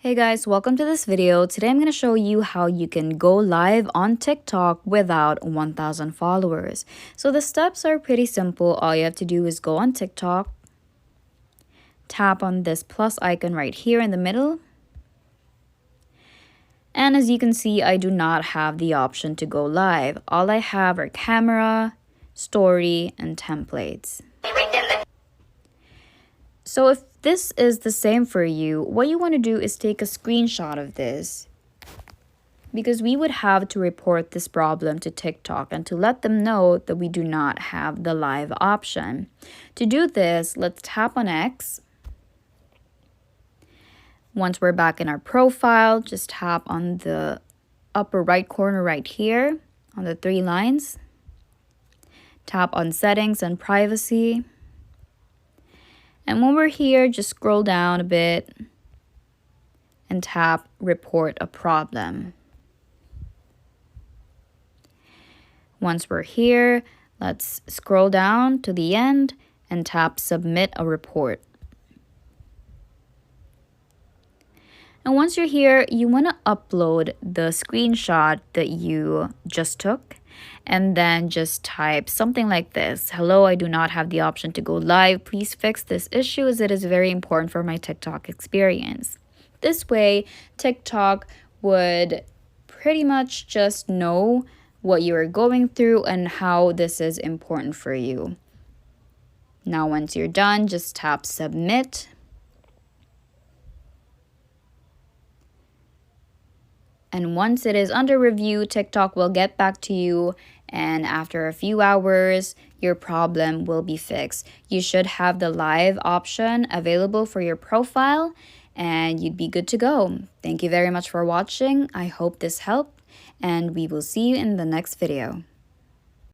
Hey guys, welcome to this video. Today I'm going to show you how you can go live on TikTok without 1,000 followers. So the steps are pretty simple. All you have to do is go on TikTok, tap on this plus icon right here in the middle. And as you can see, I do not have the option to go live. All I have are camera, story, and templates. So if this is the same for you, what you want to do is take a screenshot of this, because we would have to report this problem to TikTok and to let them know that we do not have the live option. To do this, let's tap on X. Once we're back in our profile, just tap on the upper right corner right here on the three lines. Tap on settings and privacy. And when we're here, just scroll down a bit and tap report a problem. Once we're here, let's scroll down to the end and tap submit a report. And once you're here, you want to upload the screenshot that you just took, and then just type something like this: "Hello, I do not have the option to go live. Please fix this issue as it is very important for my TikTok experience." This way, TikTok would pretty much just know what you are going through and how this is important for you. Now, once you're done, just tap submit. And once it is under review, TikTok will get back to you, and after a few hours, your problem will be fixed. You should have the live option available for your profile, and you'd be good to go. Thank you very much for watching. I hope this helped, and we will see you in the next video.